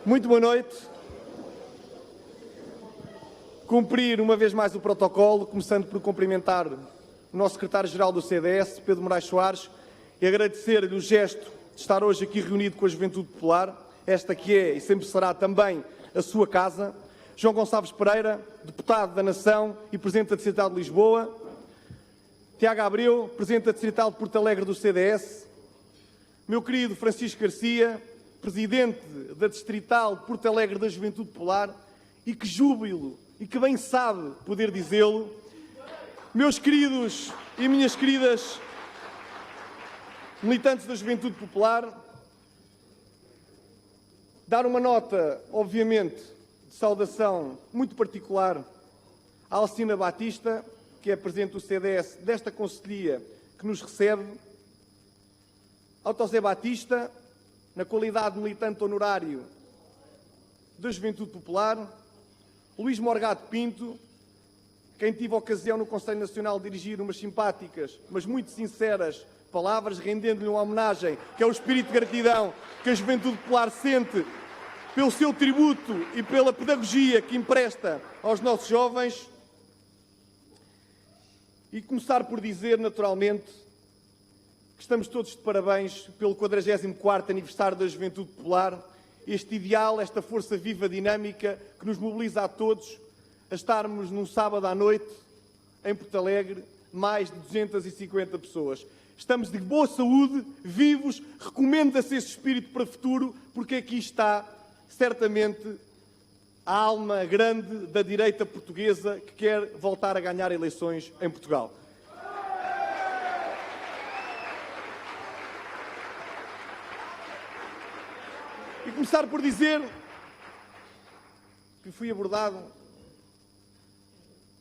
Muito boa noite. Cumprir uma vez mais o protocolo, começando por cumprimentar o nosso secretário-geral do CDS, Pedro Moraes Soares, e agradecer-lhe o gesto de estar hoje aqui reunido com a Juventude Popular, esta que é e sempre será também a sua casa. João Gonçalves Pereira, deputado da Nação e Presidente da Distrital de Lisboa. Tiago Abreu, Presidente da Distrital de Porto Alegre do CDS. Meu querido Francisco Garcia, Presidente da Distrital de Porto Alegre da Juventude Popular, e que júbilo, e que bem sabe poder dizê-lo. Meus queridos e minhas queridas militantes da Juventude Popular, dar uma nota, obviamente, de saudação muito particular à Alcina Batista, que é Presidente do CDS desta Conselhia que nos recebe, ao José Batista, na qualidade de militante honorário da Juventude Popular, Luís Morgado Pinto, quem tive a ocasião no Conselho Nacional de dirigir umas simpáticas, mas muito sinceras palavras, rendendo-lhe uma homenagem, que é o espírito de gratidão que a Juventude Popular sente pelo seu tributo e pela pedagogia que empresta aos nossos jovens. E começar por dizer, naturalmente, que estamos todos de parabéns pelo 44º aniversário da Juventude Popular, este ideal, esta força viva dinâmica que nos mobiliza a todos a estarmos num sábado à noite, em Porto Alegre, mais de 250 pessoas. Estamos de boa saúde, vivos, recomenda-se esse espírito para o futuro, porque aqui está, certamente, a alma grande da direita portuguesa que quer voltar a ganhar eleições em Portugal. E começar por dizer que fui abordado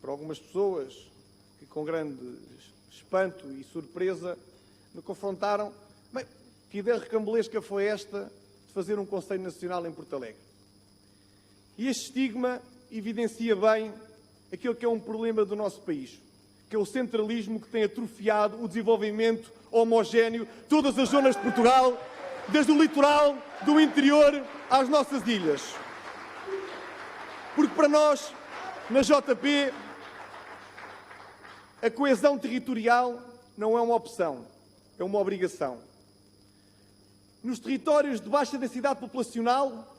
por algumas pessoas que, com grande espanto e surpresa, me confrontaram. Bem, que ideia recambulesca foi esta de fazer um Conselho Nacional em Porto Alegre? E este estigma evidencia bem aquilo que é um problema do nosso país, que é o centralismo que tem atrofiado o desenvolvimento homogéneo de todas as zonas de Portugal, desde o litoral, do interior, às nossas ilhas. Porque para nós, na JP, a coesão territorial não é uma opção, é uma obrigação. Nos territórios de baixa densidade populacional,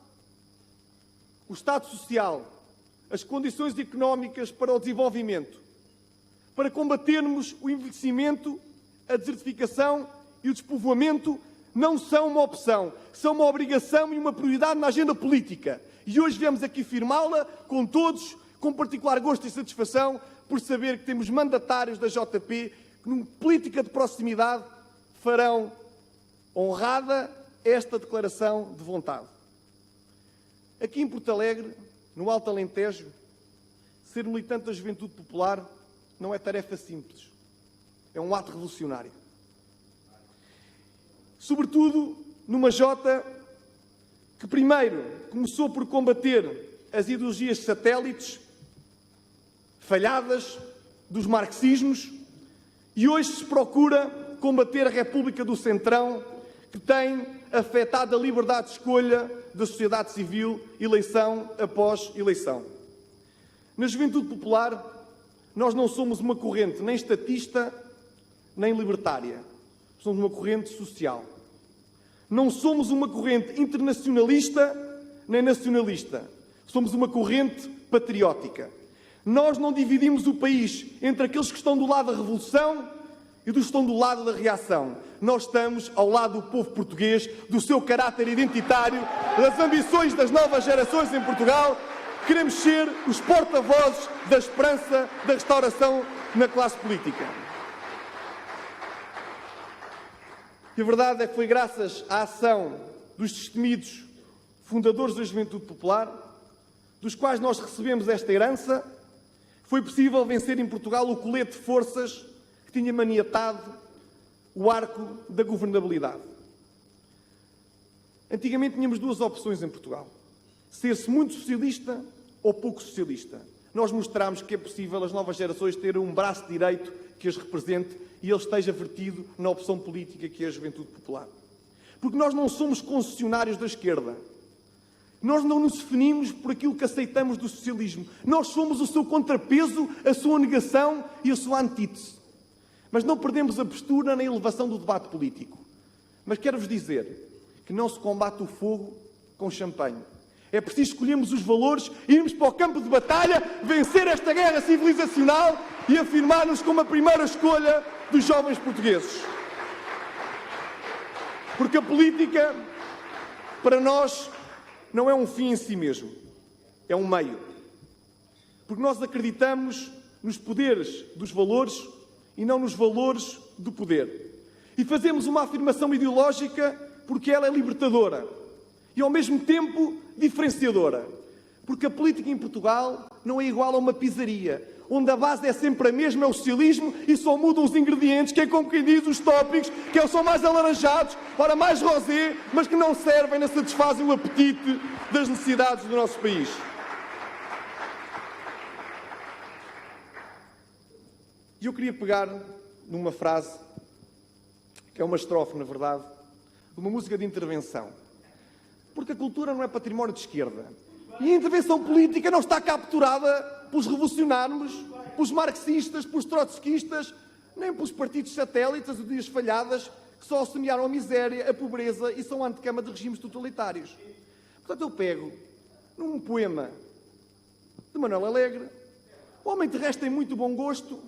o Estado Social, as condições económicas para o desenvolvimento, para combatermos o envelhecimento, a desertificação e o despovoamento, não são uma opção, são uma obrigação e uma prioridade na agenda política. E hoje viemos aqui firmá-la com todos, com particular gosto e satisfação, por saber que temos mandatários da JP que, numa política de proximidade, farão honrada esta declaração de vontade. Aqui em Porto Alegre, no Alto Alentejo, ser militante da Juventude Popular não é tarefa simples. É um ato revolucionário. Sobretudo numa Jota que primeiro começou por combater as ideologias satélites falhadas dos marxismos e hoje se procura combater a República do Centrão, que tem afetado a liberdade de escolha da sociedade civil, eleição após eleição. Na Juventude Popular, nós não somos uma corrente nem estatista, nem libertária. Somos uma corrente social. Não somos uma corrente internacionalista, nem nacionalista. Somos uma corrente patriótica. Nós não dividimos o país entre aqueles que estão do lado da revolução e dos que estão do lado da reação. Nós estamos ao lado do povo português, do seu caráter identitário, das ambições das novas gerações em Portugal. Queremos ser os porta-vozes da esperança, da restauração na classe política. E a verdade é que foi graças à ação dos destemidos fundadores da Juventude Popular, dos quais nós recebemos esta herança, foi possível vencer em Portugal o colete de forças que tinha maniatado o arco da governabilidade. Antigamente tínhamos duas opções em Portugal: ser-se muito socialista ou pouco socialista. Nós mostramos que é possível as novas gerações terem um braço direito que as represente e ele esteja vertido na opção política que é a Juventude Popular. Porque nós não somos concessionários da esquerda. Nós não nos definimos por aquilo que aceitamos do socialismo. Nós somos o seu contrapeso, a sua negação e a sua antítese. Mas não perdemos a postura na elevação do debate político. Mas quero-vos dizer que não se combate o fogo com champanhe. É preciso escolhermos os valores, irmos para o campo de batalha, vencer esta guerra civilizacional e afirmar-nos como a primeira escolha dos jovens portugueses. Porque a política, para nós, não é um fim em si mesmo, é um meio. Porque nós acreditamos nos poderes dos valores e não nos valores do poder. E fazemos uma afirmação ideológica porque ela é libertadora e, ao mesmo tempo, diferenciadora. Porque a política em Portugal não é igual a uma pizzaria, onde a base é sempre a mesma, é o socialismo, e só mudam os ingredientes, que é como quem diz, os tópicos, que são mais alaranjados, ora mais rosé, mas que não servem, nem satisfazem o apetite das necessidades do nosso país. E eu queria pegar numa frase, que é uma estrofe, na verdade, de uma música de intervenção. Porque a cultura não é património de esquerda. E a intervenção política não está capturada pelos revolucionários, pelos marxistas, pelos trotskistas, nem pelos partidos satélites, as ideias falhadas, que só semearam a miséria, a pobreza e são antecama de regimes totalitários. Portanto, eu pego num poema de Manuel Alegre. O homem terrestre tem muito bom gosto.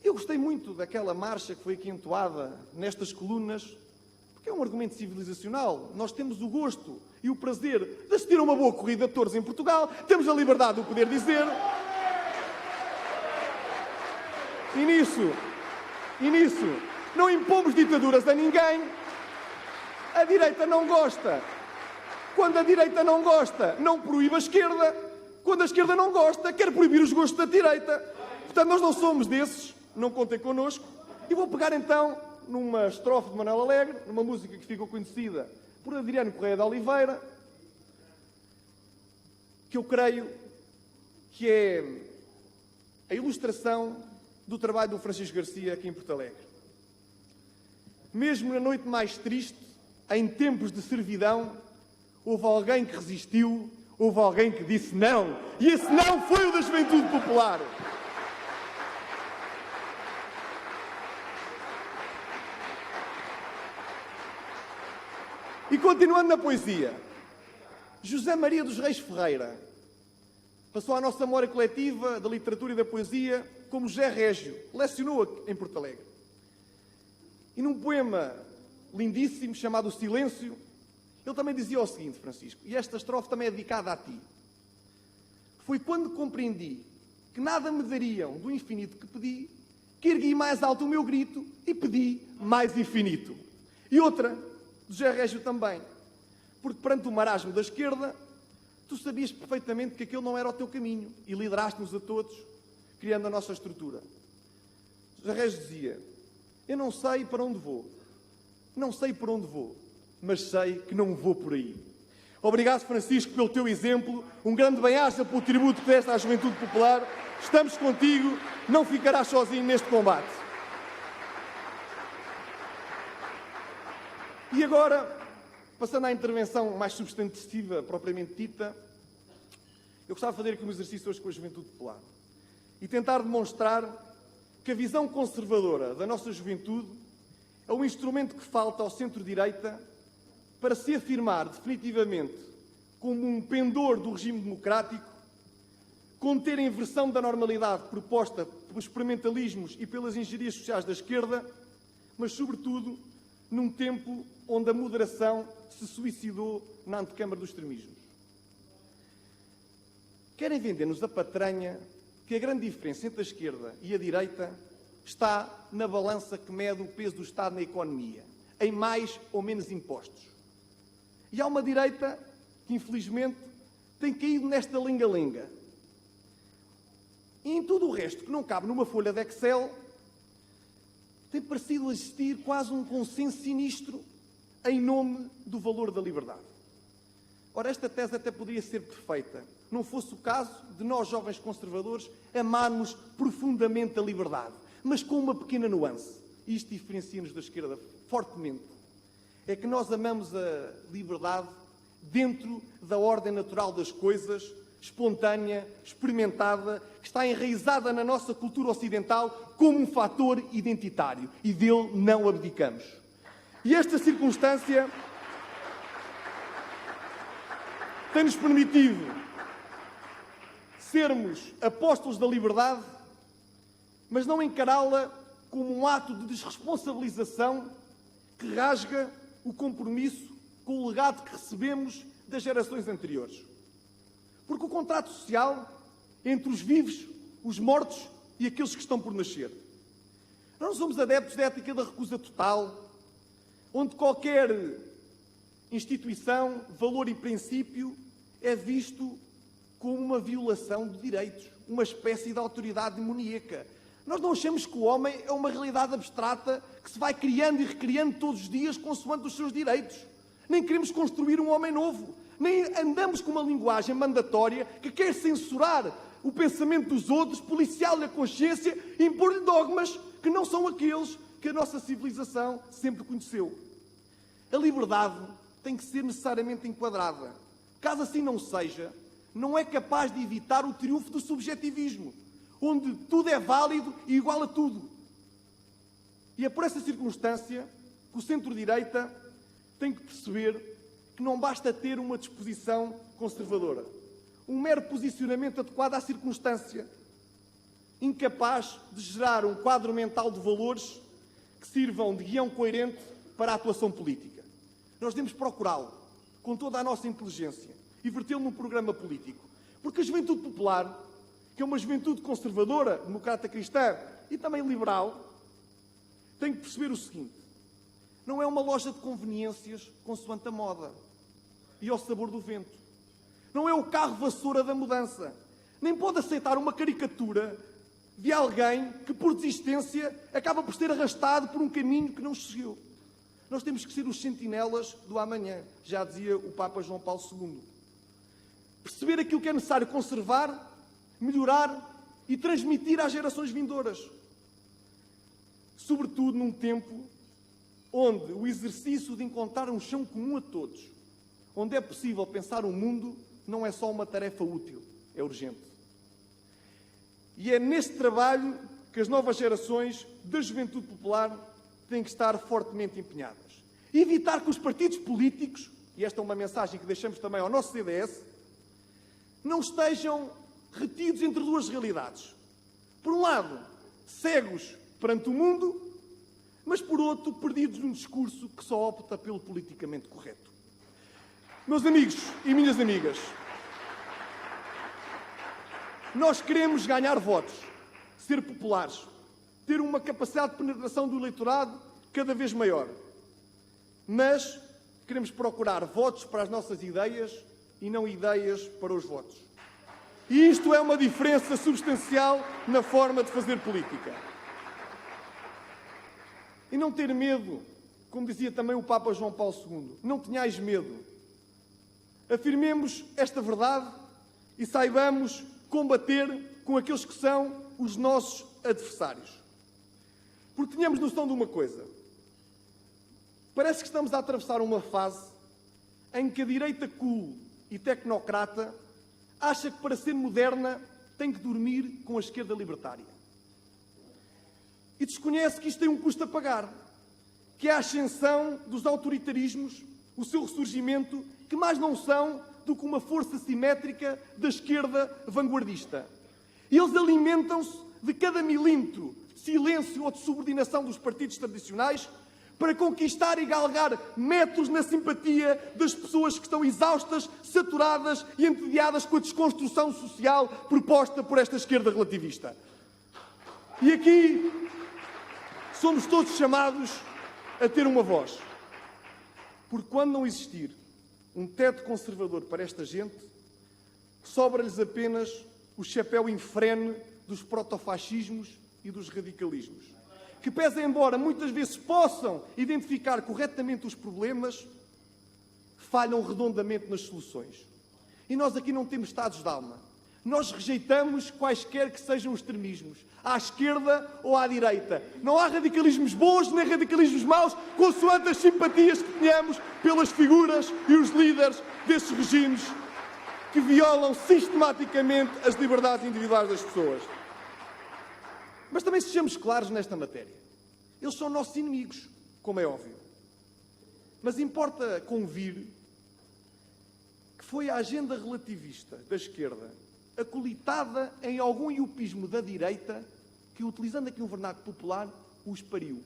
Eu gostei muito daquela marcha que foi aqui entoada nestas colunas, porque é um argumento civilizacional. Nós temos o gosto e o prazer de assistir a uma boa corrida de touros em Portugal, temos a liberdade de o poder dizer. E nisso, não impomos ditaduras a ninguém. A direita não gosta. Quando a direita não gosta, não proíbe a esquerda. Quando a esquerda não gosta, quer proibir os gostos da direita. Portanto, nós não somos desses, não contem connosco. E vou pegar então numa estrofe de Manuel Alegre, numa música que ficou conhecida por Adriano Correia de Oliveira, que eu creio que é a ilustração do trabalho do Francisco Garcia aqui em Porto Alegre. Mesmo na noite mais triste, em tempos de servidão, houve alguém que resistiu, houve alguém que disse não. E esse não foi o da Juventude Popular. E continuando na poesia, José Maria dos Reis Ferreira passou à nossa memória coletiva da literatura e da poesia como José Régio, lecionou em Porto Alegre. E num poema lindíssimo chamado O Silêncio, ele também dizia o seguinte, Francisco, e esta estrofe também é dedicada a ti. Foi quando compreendi que nada me dariam do infinito que pedi, que ergui mais alto o meu grito e pedi mais infinito. E outra, de José Régio também, porque perante o marasmo da esquerda, tu sabias perfeitamente que aquele não era o teu caminho e lideraste-nos a todos, criando a nossa estrutura. José Régio dizia, eu não sei para onde vou, não sei por onde vou, mas sei que não vou por aí. Obrigado, Francisco, pelo teu exemplo, um grande bem-aja pelo tributo que deste à Juventude Popular, estamos contigo, não ficarás sozinho neste combate. E agora, passando à intervenção mais substantiva, propriamente dita, eu gostava de fazer aqui um exercício hoje com a Juventude Popular e tentar demonstrar que a visão conservadora da nossa juventude é um instrumento que falta ao centro-direita para se afirmar definitivamente como um pendor do regime democrático, conter a inversão da normalidade proposta pelos experimentalismos e pelas engenharias sociais da esquerda, mas, sobretudo, num tempo onde a moderação se suicidou na antecâmara dos extremismos. Querem vender-nos a patranha que a grande diferença entre a esquerda e a direita está na balança que mede o peso do Estado na economia, em mais ou menos impostos. E há uma direita que, infelizmente, tem caído nesta lenga-lenga. E em tudo o resto que não cabe numa folha de Excel, tem parecido existir quase um consenso sinistro em nome do valor da liberdade. Ora, esta tese até poderia ser perfeita, não fosse o caso de nós, jovens conservadores, amarmos profundamente a liberdade, mas com uma pequena nuance. E isto diferencia-nos da esquerda fortemente. É que nós amamos a liberdade dentro da ordem natural das coisas, espontânea, experimentada, que está enraizada na nossa cultura ocidental como um fator identitário, e dele não abdicamos. E esta circunstância tem-nos permitido sermos apóstolos da liberdade, mas não encará-la como um ato de desresponsabilização que rasga o compromisso com o legado que recebemos das gerações anteriores. Porque o contrato social é entre os vivos, os mortos e aqueles que estão por nascer. Nós não somos adeptos da ética da recusa total, onde qualquer instituição, valor e princípio é visto como uma violação de direitos, uma espécie de autoridade demoníaca. Nós não achamos que o homem é uma realidade abstrata que se vai criando e recriando todos os dias consoante os seus direitos. Nem queremos construir um homem novo. Nem andamos com uma linguagem mandatória que quer censurar o pensamento dos outros, policiar-lhe a consciência e impor-lhe dogmas que não são aqueles que a nossa civilização sempre conheceu. A liberdade tem que ser necessariamente enquadrada. Caso assim não seja, não é capaz de evitar o triunfo do subjetivismo, onde tudo é válido e igual a tudo. E é por essa circunstância que o centro-direita tem que perceber que não basta ter uma disposição conservadora, um mero posicionamento adequado à circunstância, incapaz de gerar um quadro mental de valores que sirvam de guião coerente para a atuação política. Nós devemos procurá-lo, com toda a nossa inteligência, e vertê-lo num programa político. Porque a juventude popular, que é uma juventude conservadora, democrata cristã e também liberal, tem que perceber o seguinte: não é uma loja de conveniências consoante a moda e ao sabor do vento. Não é o carro vassoura da mudança. Nem pode aceitar uma caricatura de alguém que, por desistência, acaba por ser arrastado por um caminho que não seguiu. Nós temos que ser os sentinelas do amanhã, já dizia o Papa João Paulo II. Perceber aquilo que é necessário conservar, melhorar e transmitir às gerações vindouras. Sobretudo num tempo onde o exercício de encontrar um chão comum a todos, onde é possível pensar o mundo, não é só uma tarefa útil, é urgente. E é neste trabalho que as novas gerações da juventude popular têm que estar fortemente empenhadas. E evitar que os partidos políticos, e esta é uma mensagem que deixamos também ao nosso CDS, não estejam retidos entre duas realidades. Por um lado, cegos perante o mundo, mas por outro, perdidos num discurso que só opta pelo politicamente correto. Meus amigos e minhas amigas, nós queremos ganhar votos, ser populares, ter uma capacidade de penetração do eleitorado cada vez maior. Mas queremos procurar votos para as nossas ideias e não ideias para os votos. E isto é uma diferença substancial na forma de fazer política. E não ter medo, como dizia também o Papa João Paulo II, não tenhais medo. Afirmemos esta verdade e saibamos combater com aqueles que são os nossos adversários. Porque tenhamos noção de uma coisa. Parece que estamos a atravessar uma fase em que a direita cool e tecnocrata acha que para ser moderna tem que dormir com a esquerda libertária. E desconhece que isto tem um custo a pagar, que é a ascensão dos autoritarismos, o seu ressurgimento, que mais não são do que uma força simétrica da esquerda vanguardista. E eles alimentam-se de cada milímetro de silêncio ou de subordinação dos partidos tradicionais para conquistar e galgar metros na simpatia das pessoas que estão exaustas, saturadas e entediadas com a desconstrução social proposta por esta esquerda relativista. E aqui somos todos chamados a ter uma voz. Porque quando não existir um teto conservador para esta gente, sobra-lhes apenas o chapéu infrene dos protofascismos e dos radicalismos, que, pese embora muitas vezes possam identificar corretamente os problemas, falham redondamente nas soluções. E nós aqui não temos estados de alma. nós rejeitamos quaisquer que sejam os extremismos, à esquerda ou à direita. Não há radicalismos bons nem radicalismos maus, consoante as simpatias que tenhamos pelas figuras e os líderes destes regimes que violam sistematicamente as liberdades individuais das pessoas. Mas também sejamos claros nesta matéria. Eles são nossos inimigos, como é óbvio. Mas importa convir que foi a agenda relativista da esquerda, acolitada em algum iopismo da direita, que, utilizando aqui um vernáculo popular, os pariu.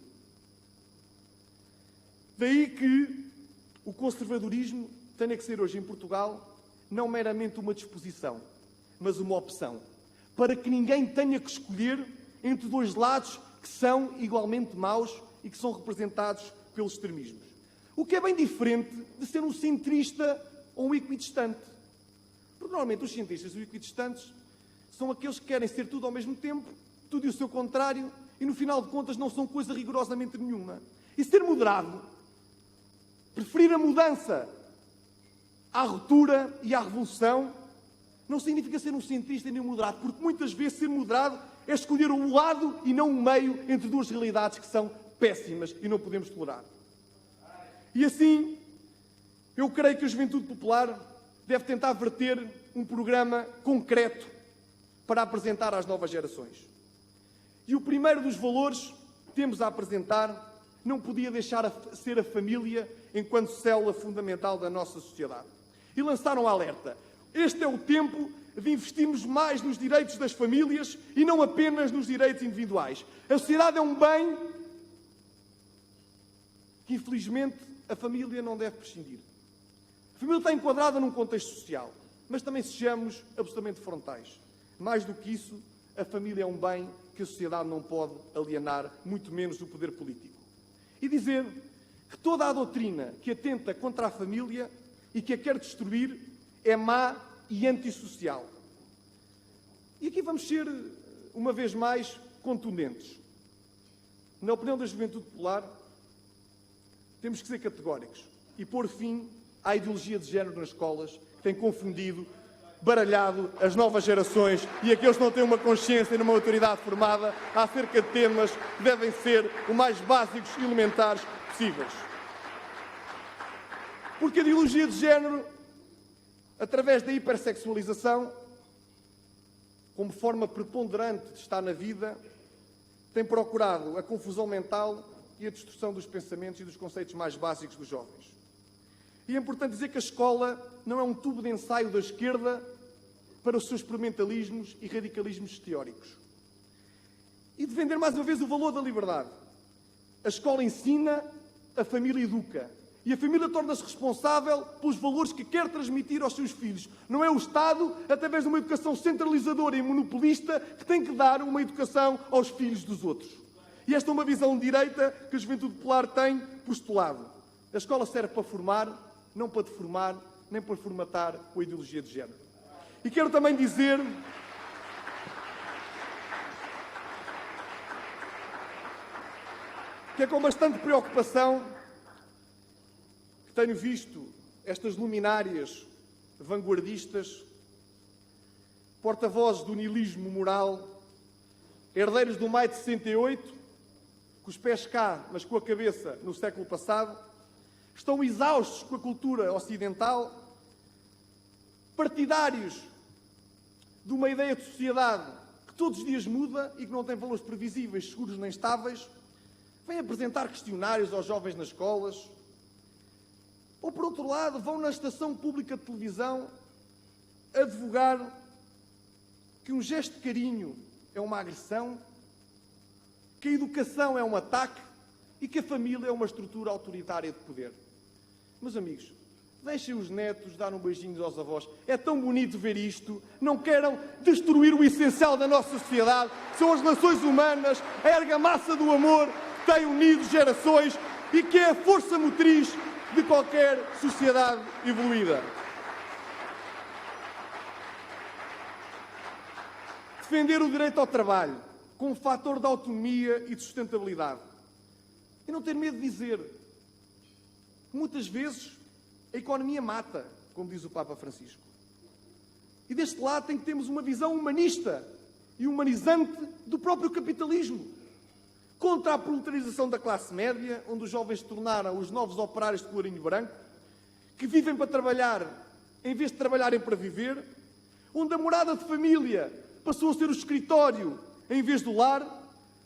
Daí que o conservadorismo tenha que ser hoje em Portugal não meramente uma disposição, mas uma opção, para que ninguém tenha que escolher entre dois lados que são igualmente maus e que são representados pelos extremismos. O que é bem diferente de ser um centrista ou um equidistante. Porque normalmente os centristas e os equidistantes são aqueles que querem ser tudo ao mesmo tempo, tudo e o seu contrário, e no final de contas não são coisa rigorosamente nenhuma. E ser moderado, preferir a mudança à ruptura e à revolução, não significa ser um centrista nem um moderado, porque muitas vezes ser moderado é escolher um lado e não um meio entre duas realidades que são péssimas e não podemos tolerar. E assim, eu creio que a Juventude Popular deve tentar verter um programa concreto para apresentar às novas gerações. E o primeiro dos valores que temos a apresentar não podia deixar de ser a família enquanto célula fundamental da nossa sociedade. E lançaram um alerta. Este é o tempo de investirmos mais nos direitos das famílias e não apenas nos direitos individuais. A sociedade é um bem que, infelizmente, a família não deve prescindir. A família está enquadrada num contexto social, mas também sejamos absolutamente frontais. Mais do que isso, a família é um bem que a sociedade não pode alienar, muito menos o poder político. E dizer que toda a doutrina que atenta contra a família e que a quer destruir é má e antissocial. E aqui vamos ser, uma vez mais, contundentes. Na opinião da Juventude Popular, temos que ser categóricos e pôr fim à ideologia de género nas escolas, que tem confundido, baralhado as novas gerações e aqueles que não têm uma consciência e uma autoridade formada acerca de temas que devem ser o mais básicos e elementares possíveis. Porque a ideologia de género, através da hipersexualização, como forma preponderante de estar na vida, tem procurado a confusão mental e a destruição dos pensamentos e dos conceitos mais básicos dos jovens. E é importante dizer que a escola não é um tubo de ensaio da esquerda para os seus experimentalismos e radicalismos teóricos. E defender mais uma vez o valor da liberdade. A escola ensina, a família educa. E a família torna-se responsável pelos valores que quer transmitir aos seus filhos. Não é o Estado, através de uma educação centralizadora e monopolista, que tem que dar uma educação aos filhos dos outros. E esta é uma visão de direita que a Juventude Popular tem postulado. A escola serve para formar, não para deformar, nem para formatar com a ideologia de género. E quero também dizer que é com bastante preocupação que tenho visto estas luminárias vanguardistas, porta-vozes do niilismo moral, herdeiros do maio de 68, com os pés cá, mas com a cabeça no século passado, estão exaustos com a cultura ocidental, partidários de uma ideia de sociedade que todos os dias muda e que não tem valores previsíveis, seguros nem estáveis, vêm apresentar questionários aos jovens nas escolas, ou, por outro lado, vão na estação pública de televisão advogar que um gesto de carinho é uma agressão, que a educação é um ataque e que a família é uma estrutura autoritária de poder. Meus amigos, deixem os netos dar um beijinho aos avós. É tão bonito ver isto. Não queiram destruir o essencial da nossa sociedade. São as relações humanas, a argamassa do amor que tem unido gerações e que é a força motriz de qualquer sociedade evoluída. Defender o direito ao trabalho como fator de autonomia e de sustentabilidade. E não ter medo de dizer que muitas vezes a economia mata, como diz o Papa Francisco. E deste lado tem que termos uma visão humanista e humanizante do próprio capitalismo. Contra a proletarização da classe média, onde os jovens se tornaram os novos operários de colarinho branco, que vivem para trabalhar em vez de trabalharem para viver, onde a morada de família passou a ser o escritório em vez do lar,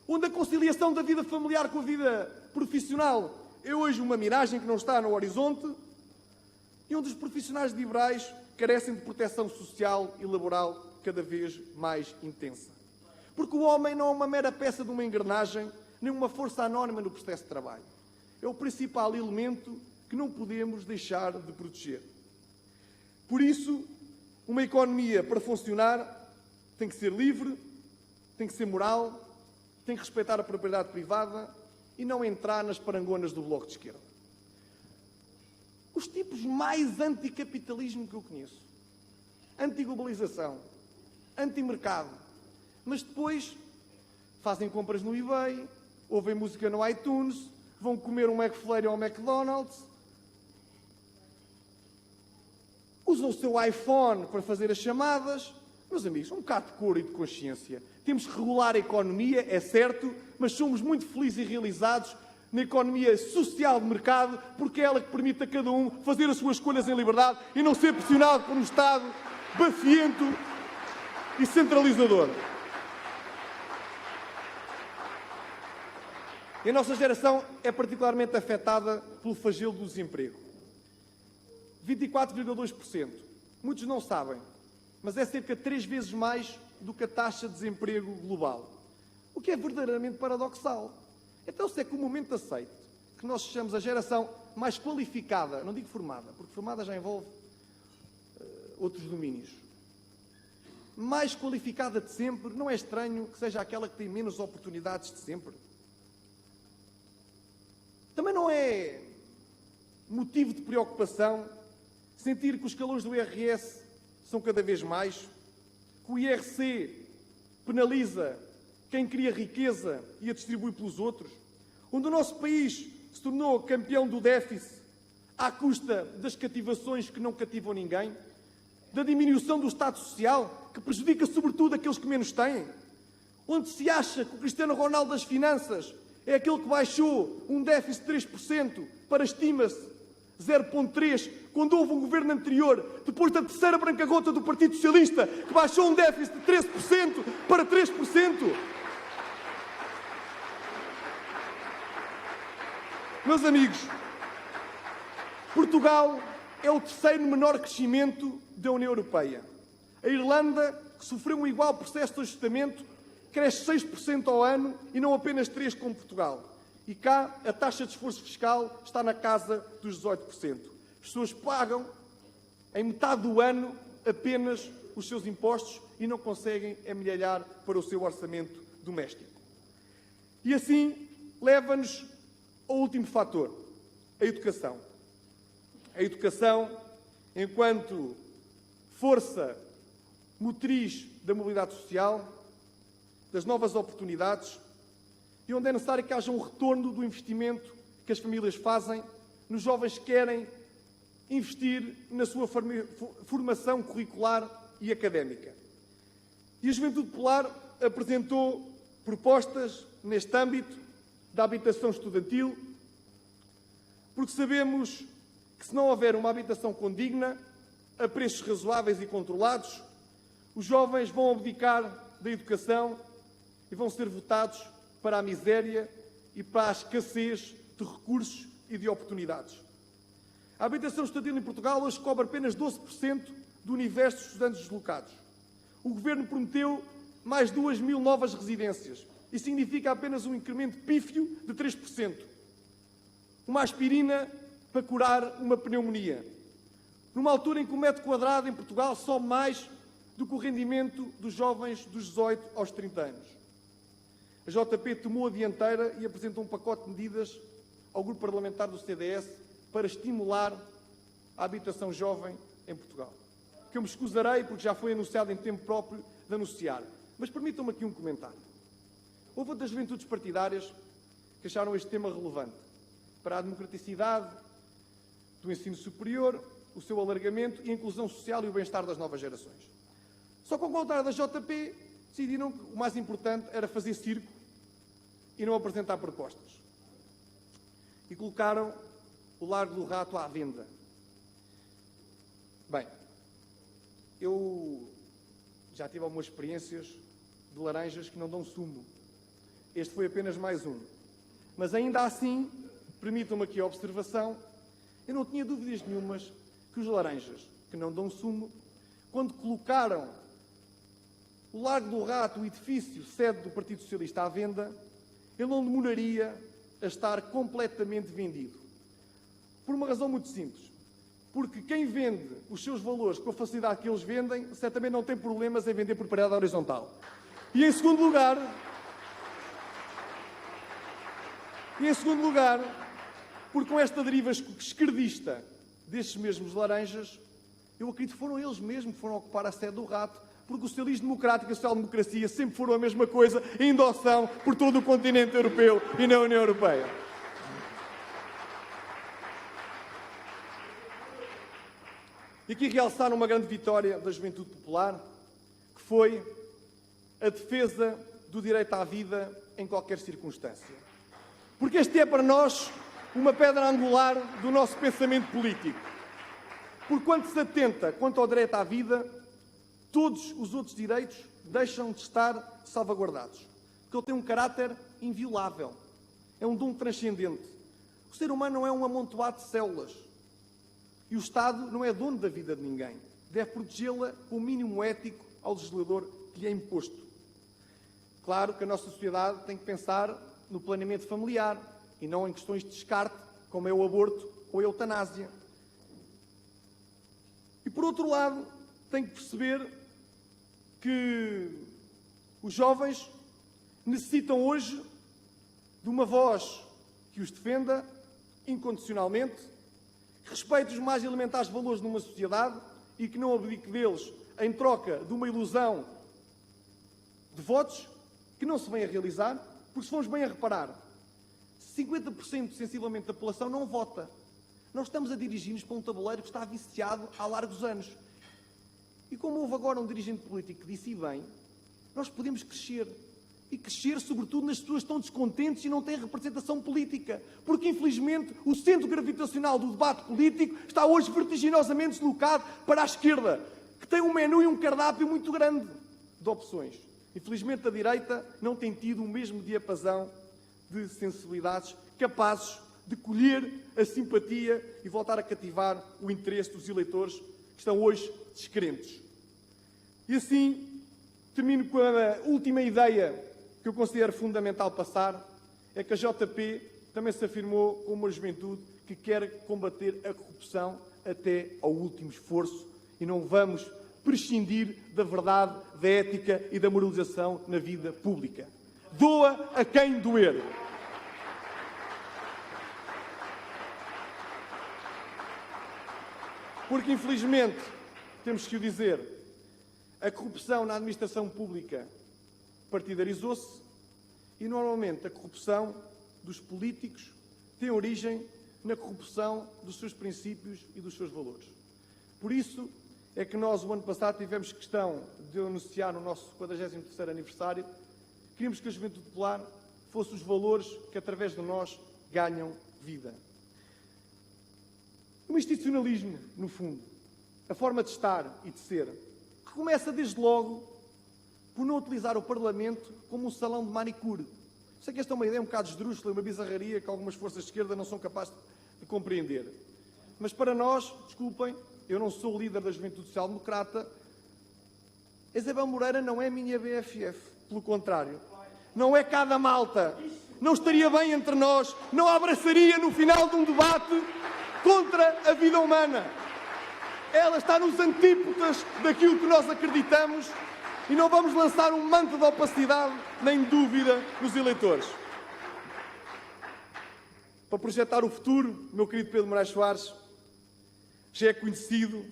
onde a conciliação da vida familiar com a vida profissional é hoje uma miragem que não está no horizonte, e onde os profissionais liberais carecem de proteção social e laboral cada vez mais intensa. Porque o homem não é uma mera peça de uma engrenagem, nem uma força anónima no processo de trabalho. É o principal elemento que não podemos deixar de proteger. Por isso, uma economia para funcionar tem que ser livre, tem que ser moral, tem que respeitar a propriedade privada e não entrar nas parangonas do Bloco de Esquerda. Os tipos mais anticapitalismo que eu conheço. Antiglobalização, antimercado. Mas depois fazem compras no eBay, ouvem música no iTunes, vão comer um McFlurry ao McDonald's, usam o seu iPhone para fazer as chamadas. Meus amigos, um bocado de cor e de consciência. Temos que regular a economia, é certo, mas somos muito felizes e realizados na economia social de mercado, porque é ela que permite a cada um fazer as suas escolhas em liberdade e não ser pressionado por um Estado bafiento e centralizador. E a nossa geração é particularmente afetada pelo flagelo do desemprego. 24,2%. Muitos não sabem, mas é cerca de 3 vezes mais do que a taxa de desemprego global. O que é verdadeiramente paradoxal. Então, se é comumente aceito que nós sejamos a geração mais qualificada, não digo formada, porque formada já envolve outros domínios, mais qualificada de sempre, não é estranho que seja aquela que tem menos oportunidades de sempre. Também não é motivo de preocupação sentir que os escalões do IRS são cada vez mais, que o IRC penaliza quem cria riqueza e a distribui pelos outros, onde o nosso país se tornou campeão do déficit à custa das cativações que não cativam ninguém, da diminuição do Estado Social, que prejudica sobretudo aqueles que menos têm, onde se acha que o Cristiano Ronaldo das finanças é aquele que baixou um déficit de 3% para, estima-se, 0,3%, quando houve um governo anterior, depois da terceira branca-gota do Partido Socialista, que baixou um déficit de 13% para 3%. Meus amigos, Portugal é o terceiro menor crescimento da União Europeia. A Irlanda, que sofreu um igual processo de ajustamento, cresce 6% ao ano e não apenas 3% como Portugal. E cá, a taxa de esforço fiscal está na casa dos 18%. As pessoas pagam, em metade do ano, apenas os seus impostos e não conseguem amelhalhar para o seu orçamento doméstico. E assim, leva-nos ao último fator, a educação. A educação, enquanto força motriz da mobilidade social, das novas oportunidades, e onde é necessário que haja um retorno do investimento que as famílias fazem nos jovens que querem investir na sua formação curricular e académica. E a Juventude Popular apresentou propostas neste âmbito da habitação estudantil, porque sabemos que se não houver uma habitação condigna, a preços razoáveis e controlados, os jovens vão abdicar da educação e vão ser votados para a miséria e para a escassez de recursos e de oportunidades. A habitação estudantil em Portugal hoje cobre apenas 12% do universo de estudantes deslocados. O Governo prometeu mais 2.000 novas residências. Isso significa apenas um incremento pífio de 3%. Uma aspirina para curar uma pneumonia. Numa altura em que o metro quadrado em Portugal sobe mais do que o rendimento dos jovens dos 18 aos 30 anos. A JP tomou a dianteira e apresentou um pacote de medidas ao grupo parlamentar do CDS para estimular a habitação jovem em Portugal. Que eu me escusarei, porque já foi anunciado em tempo próprio de anunciar. Mas permitam-me aqui um comentário. Houve outras juventudes partidárias que acharam este tema relevante para a democraticidade do ensino superior, o seu alargamento e a inclusão social e o bem-estar das novas gerações. Só que, ao contrário da JP, decidiram que o mais importante era fazer circo e não apresentar propostas. E colocaram o Largo do Rato à venda. Bem, eu já tive algumas experiências de laranjas que não dão sumo. Este foi apenas mais um. Mas ainda assim, permitam-me aqui a observação, eu não tinha dúvidas nenhumas que os laranjas, que não dão sumo, quando colocaram o Largo do Rato, o edifício sede do Partido Socialista à venda, ele não demoraria a estar completamente vendido. Por uma razão muito simples. Porque quem vende os seus valores com a facilidade que eles vendem, certamente não tem problemas em vender por parede horizontal. E em segundo lugar, porque com esta deriva esquerdista destes mesmos laranjas, eu acredito que foram eles mesmos que foram ocupar a sede do Rato, porque o socialismo democrático e a social-democracia sempre foram a mesma coisa, ainda o são por todo o continente europeu e na União Europeia. E aqui realçar uma grande vitória da juventude popular, que foi a defesa do direito à vida em qualquer circunstância. Porque este é para nós uma pedra angular do nosso pensamento político. Porque quando se atenta quanto ao direito à vida, todos os outros direitos deixam de estar salvaguardados. Porque ele tem um caráter inviolável. É um dom transcendente. O ser humano não é um amontoado de células. E o Estado não é dono da vida de ninguém. Deve protegê-la com o mínimo ético ao legislador que lhe é imposto. Claro que a nossa sociedade tem que pensar no planeamento familiar e não em questões de descarte, como é o aborto ou a eutanásia. E, por outro lado, tem que perceber que os jovens necessitam hoje de uma voz que os defenda incondicionalmente, que respeite os mais elementares valores numa sociedade e que não abdique deles em troca de uma ilusão de votos que não se vem a realizar, porque se formos bem a reparar, 50% sensivelmente da população não vota. Nós estamos a dirigir-nos para um tabuleiro que está viciado há largos anos. E como houve agora um dirigente político que disse bem, nós podemos crescer. E crescer, sobretudo, nas pessoas que estão descontentes e não têm representação política. Porque, infelizmente, o centro gravitacional do debate político está hoje vertiginosamente deslocado para a esquerda, que tem um menu e um cardápio muito grande de opções. Infelizmente, a direita não tem tido o mesmo diapasão de sensibilidades capazes de colher a simpatia e voltar a cativar o interesse dos eleitores que estão hoje descrentes. E assim, termino com a última ideia que eu considero fundamental passar, é que a JP também se afirmou como uma juventude que quer combater a corrupção até ao último esforço e não vamos prescindir da verdade, da ética e da moralização na vida pública. Doa a quem doer. Porque, infelizmente, temos que o dizer, a corrupção na administração pública partidarizou-se e, normalmente, a corrupção dos políticos tem origem na corrupção dos seus princípios e dos seus valores. Por isso é que nós, o ano passado, tivemos questão de anunciar no nosso 43º aniversário, queríamos que a Juventude Popular fosse os valores que, através de nós, ganham vida. O institucionalismo, no fundo, a forma de estar e de ser, que começa desde logo por não utilizar o Parlamento como um salão de manicure. Sei que esta é uma ideia um bocado esdrúxula, uma bizarraria que algumas forças de esquerda não são capazes de compreender. Mas para nós, desculpem, eu não sou o líder da Juventude Social Democrata, Isabel Moreira não é minha BFF, pelo contrário. Não é cada malta. Não estaria bem entre nós, não a abraçaria no final de um debate contra a vida humana. Ela está nos antípodas daquilo que nós acreditamos e não vamos lançar um manto de opacidade nem dúvida nos eleitores. Para projetar o futuro, meu querido Pedro Moraes Soares, já é conhecido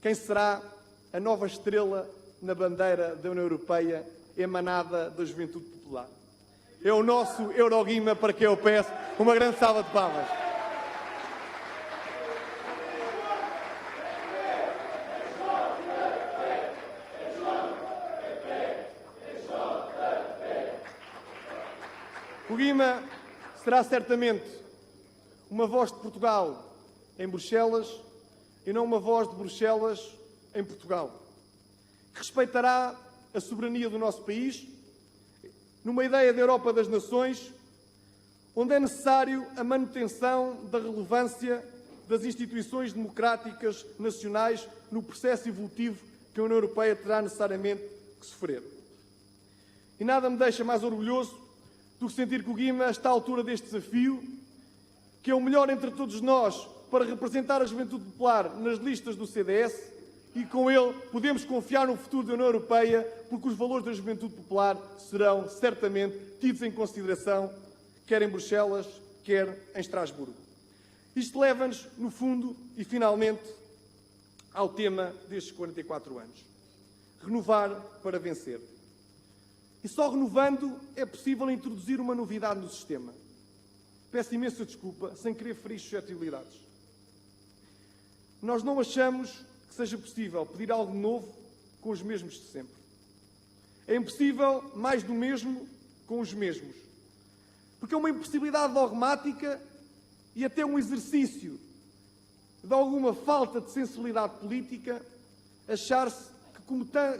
quem será a nova estrela na bandeira da União Europeia emanada da Juventude Popular. É o nosso Euroguima, para quem eu peço uma grande salva de palmas. O Guima será certamente uma voz de Portugal em Bruxelas e não uma voz de Bruxelas em Portugal. Que respeitará a soberania do nosso país, numa ideia da Europa das Nações, onde é necessário a manutenção da relevância das instituições democráticas nacionais no processo evolutivo que a União Europeia terá necessariamente que sofrer. E nada me deixa mais orgulhoso do que sentir que o Guima está à altura deste desafio, que é o melhor entre todos nós para representar a juventude popular nas listas do CDS, e com ele podemos confiar no futuro da União Europeia, porque os valores da juventude popular serão certamente tidos em consideração, quer em Bruxelas, quer em Estrasburgo. Isto leva-nos, no fundo, e finalmente, ao tema destes 44 anos. Renovar para vencer. E só renovando é possível introduzir uma novidade no sistema. Peço imensa desculpa, sem querer ferir suscetibilidades. Nós não achamos que seja possível pedir algo novo com os mesmos de sempre. É impossível mais do mesmo com os mesmos. Porque é uma impossibilidade dogmática e até um exercício de alguma falta de sensibilidade política achar-se que,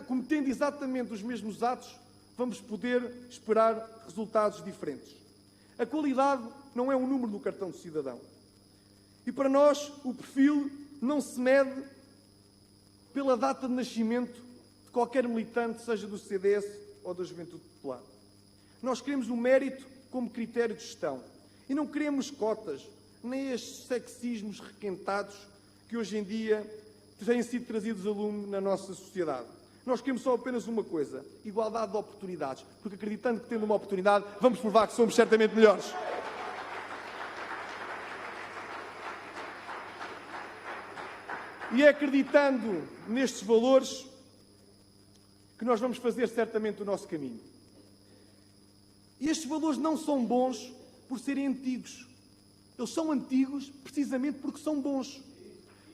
cometendo exatamente os mesmos atos, vamos poder esperar resultados diferentes. A qualidade não é um número no cartão do cidadão. E para nós, o perfil não se mede pela data de nascimento de qualquer militante, seja do CDS ou da Juventude Popular. Nós queremos o mérito como critério de gestão. E não queremos cotas, nem estes sexismos requentados que hoje em dia têm sido trazidos a lume na nossa sociedade. Nós queremos só apenas uma coisa: igualdade de oportunidades. Porque acreditando que tendo uma oportunidade, vamos provar que somos certamente melhores. E é acreditando nestes valores que nós vamos fazer certamente o nosso caminho. E estes valores não são bons por serem antigos. Eles são antigos precisamente porque são bons.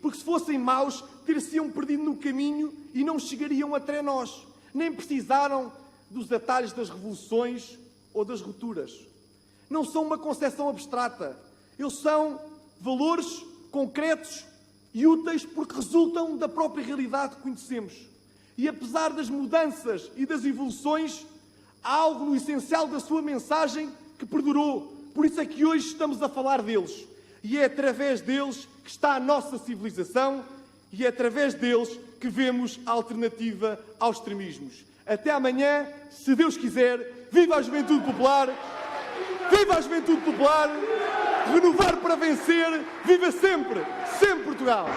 Porque se fossem maus, ter-se-iam perdido no caminho e não chegariam até nós. Nem precisaram dos atalhos das revoluções ou das rupturas. Não são uma concepção abstrata. Eles são valores concretos e úteis porque resultam da própria realidade que conhecemos. E apesar das mudanças e das evoluções, há algo no essencial da sua mensagem que perdurou. Por isso é que hoje estamos a falar deles. E é através deles que está a nossa civilização e é através deles que vemos a alternativa aos extremismos. Até amanhã, se Deus quiser. Viva a Juventude Popular! Viva a Juventude Popular! Renovar para vencer! Viva sempre! Sempre Portugal!